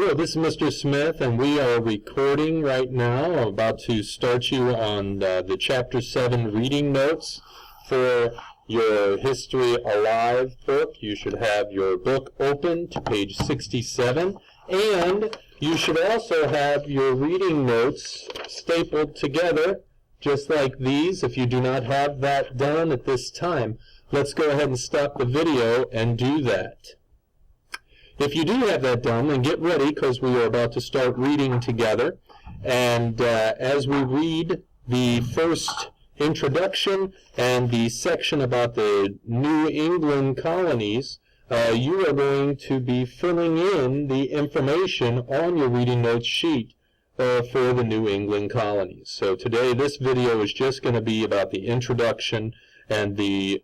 Hello, this is Mr. Smith, and we are recording right now. I'm about to start you on the Chapter 7 reading notes for your History Alive book. You should have your book open to page 67, and you should also have your reading notes stapled together, just like these. If you do not have that done at this time, let's go ahead and stop the video and do that. If you do have that done, then get ready, because we are about to start reading together. And as we read the first introduction and the section about the New England colonies, you are going to be filling in the information on your reading notes sheet for the New England colonies. So today, this video is just going to be about the introduction and the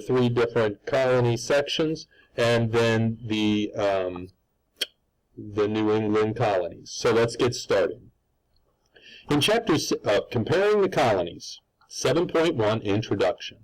three different colony sections, and then the New England colonies. So let's get started. In Chapter Comparing the Colonies, 7.1 Introduction.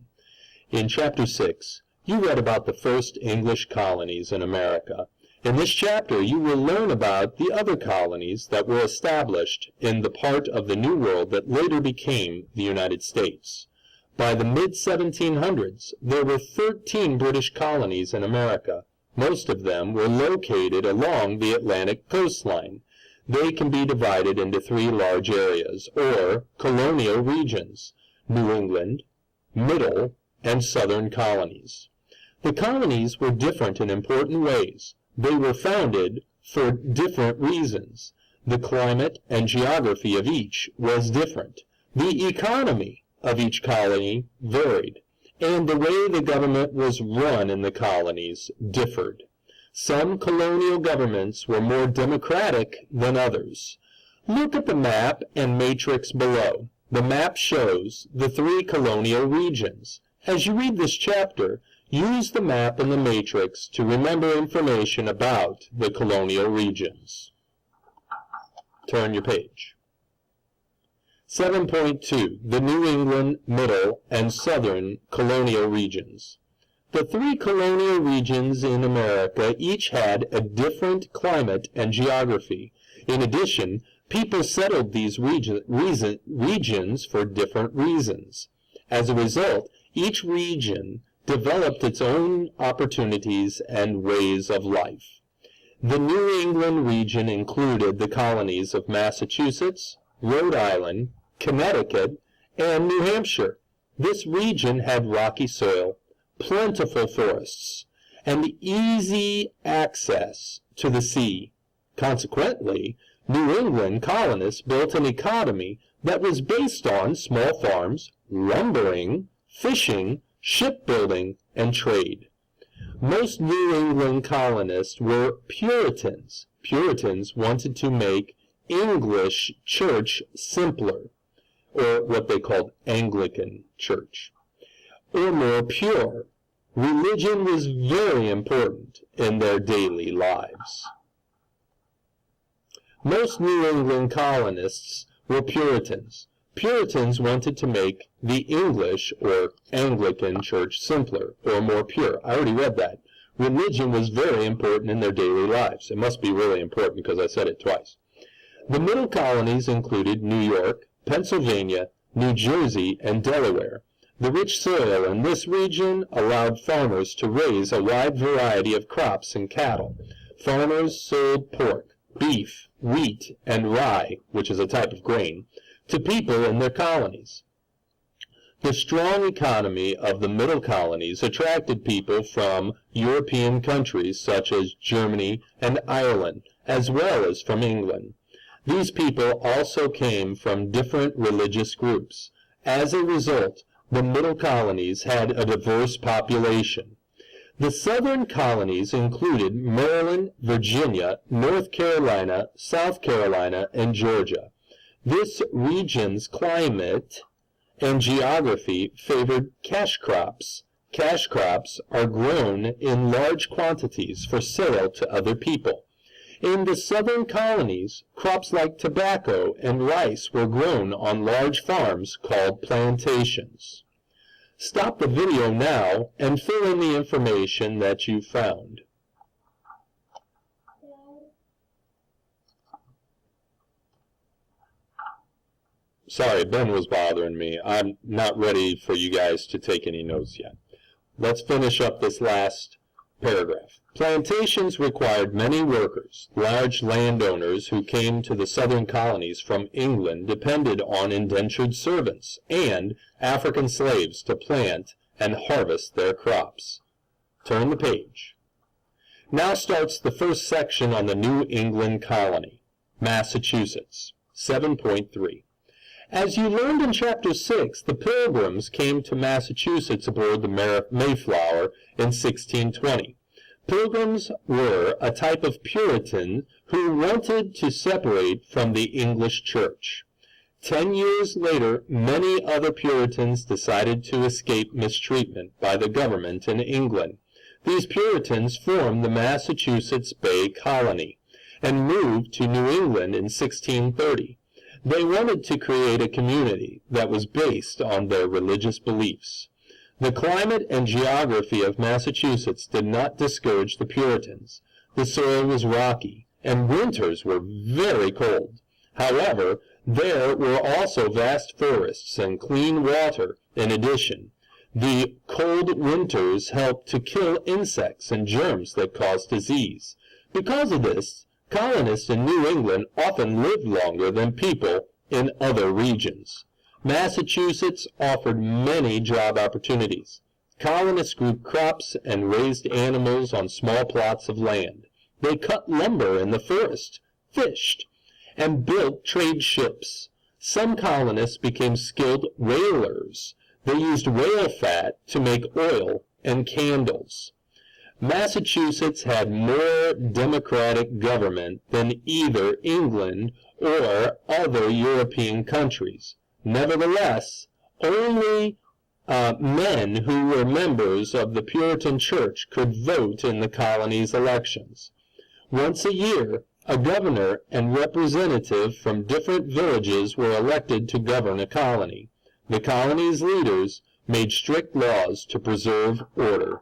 In Chapter 6, you read about the first English colonies in America. In this chapter, you will learn about the other colonies that were established in the part of the New World that later became the United States. By the mid-1700s, there were 13 British colonies in America. Most of them were located along the Atlantic coastline. They can be divided into three large areas, or colonial regions: New England, Middle, and Southern colonies. The colonies were different in important ways. They were founded for different reasons. The climate and geography of each was different. The economy of each colony varied, and the way the government was run in the colonies differed. Some colonial governments were more democratic than others. Look at the map and matrix below. The map shows the three colonial regions. As you read this chapter, use the map and the matrix to remember information about the colonial regions. Turn your page. 7.2. The New England, Middle, and Southern colonial regions. The three colonial regions in America each had a different climate and geography. In addition, people settled these regions for different reasons. As a result, each region developed its own opportunities and ways of life. The New England region included the colonies of Massachusetts, Rhode Island, Connecticut, and New Hampshire. This region had rocky soil, plentiful forests, and easy access to the sea. Consequently, New England colonists built an economy that was based on small farms, lumbering, fishing, shipbuilding, and trade. Most New England colonists were Puritans. Puritans wanted to make English church simpler, or what they called Anglican church, or more pure. Religion was very important in their daily lives. Most New England colonists were Puritans. Puritans wanted to make the English or Anglican church simpler, or more pure. I already read that. Religion was very important in their daily lives. It must be really important because I said it twice. The middle colonies included New York, Pennsylvania, New Jersey, and Delaware. The rich soil in this region allowed farmers to raise a wide variety of crops and cattle. Farmers sold pork, beef, wheat, and rye, which is a type of grain, to people in their colonies. The strong economy of the middle colonies attracted people from European countries such as Germany and Ireland, as well as from England. These people also came from different religious groups. As a result, the middle colonies had a diverse population. The southern colonies included Maryland, Virginia, North Carolina, South Carolina, and Georgia. This region's climate and geography favored cash crops. Cash crops are grown in large quantities for sale to other people. In the southern colonies, crops like tobacco and rice were grown on large farms called plantations. Stop the video now and fill in the information that you found. Sorry, Ben was bothering me. I'm not ready for you guys to take any notes yet. Let's finish up this last paragraph. Plantations required many workers. Large landowners who came to the southern colonies from England depended on indentured servants and African slaves to plant and harvest their crops. Turn the page. Now starts the first section on the New England colony, Massachusetts, 7.3. As you learned in Chapter 6, the Pilgrims came to Massachusetts aboard the Mayflower in 1620. Pilgrims were a type of Puritan who wanted to separate from the English Church. 10 years later, many other Puritans decided to escape mistreatment by the government in England. These Puritans formed the Massachusetts Bay Colony and moved to New England in 1630. They wanted to create a community that was based on their religious beliefs. The climate and geography of Massachusetts did not discourage the Puritans. The soil was rocky, and winters were very cold. However, there were also vast forests and clean water in addition. The cold winters helped to kill insects and germs that caused disease. Because of this, colonists in New England often lived longer than people in other regions. Massachusetts offered many job opportunities. Colonists grew crops and raised animals on small plots of land. They cut lumber in the forest, fished, and built trade ships. Some colonists became skilled whalers. They used whale fat to make oil and candles. Massachusetts had more democratic government than either England or other European countries. Nevertheless, only men who were members of the Puritan Church could vote in the colony's elections. Once a year, a governor and representative from different villages were elected to govern a colony. The colony's leaders made strict laws to preserve order.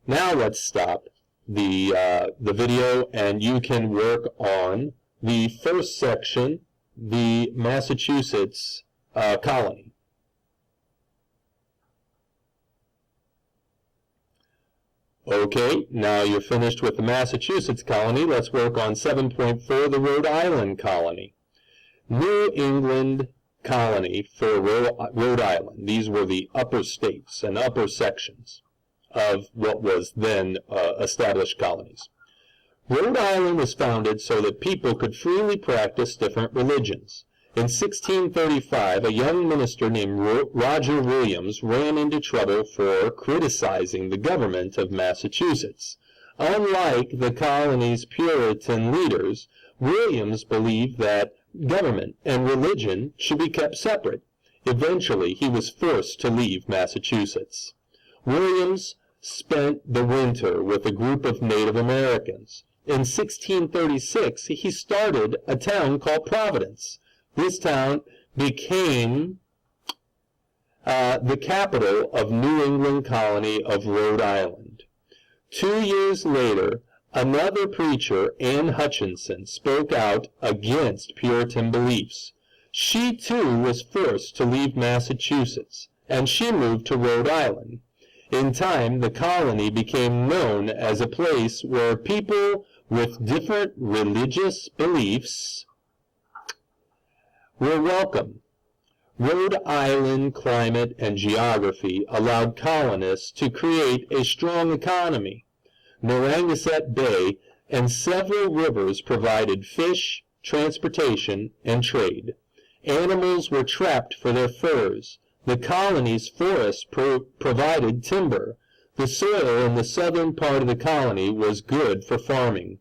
Now let's stop the video, and you can work on the first section, the Massachusetts colony. Okay, now you're finished with the Massachusetts colony. Let's work on 7.4, the Rhode Island colony. New England colony for Rhode Island. These were the upper states and upper sections of what was then established colonies. Rhode Island was founded so that people could freely practice different religions. In 1635, a young minister named Roger Williams ran into trouble for criticizing the government of Massachusetts. Unlike the colony's Puritan leaders, Williams believed that government and religion should be kept separate. Eventually, he was forced to leave Massachusetts. Williams spent the winter with a group of Native Americans. In 1636, he started a town called Providence. This town became the capital of New England colony of Rhode Island. 2 years later, another preacher, Anne Hutchinson, spoke out against Puritan beliefs. She too was forced to leave Massachusetts, and she moved to Rhode Island. In time, the colony became known as a place where people with different religious beliefs were welcome. Rhode Island climate and geography allowed colonists to create a strong economy. Narragansett Bay and several rivers provided fish, transportation, and trade. Animals were trapped for their furs. The colony's forests provided timber. The soil in the southern part of the colony was good for farming.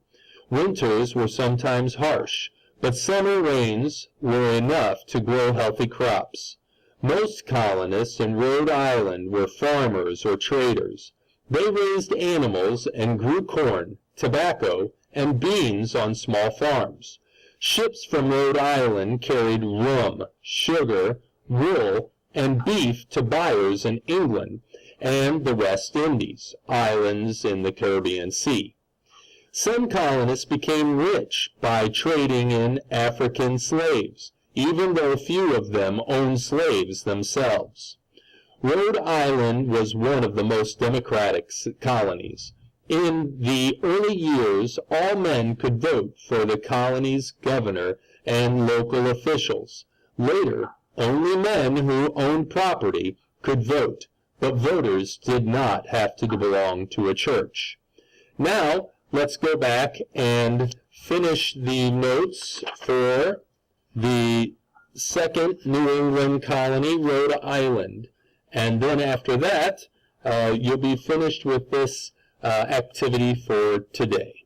Winters were sometimes harsh, but summer rains were enough to grow healthy crops. Most colonists in Rhode Island were farmers or traders. They raised animals and grew corn, tobacco, and beans on small farms. Ships from Rhode Island carried rum, sugar, wool, and beef to buyers in England and the West Indies, islands in the Caribbean Sea. Some colonists became rich by trading in African slaves, even though few of them owned slaves themselves. Rhode Island was one of the most democratic colonies. In the early years, all men could vote for the colony's governor and local officials. Later, only men who owned property could vote, but voters did not have to belong to a church. Now, let's go back and finish the notes for the second New England colony, Rhode Island. And then after that, you'll be finished with this activity for today.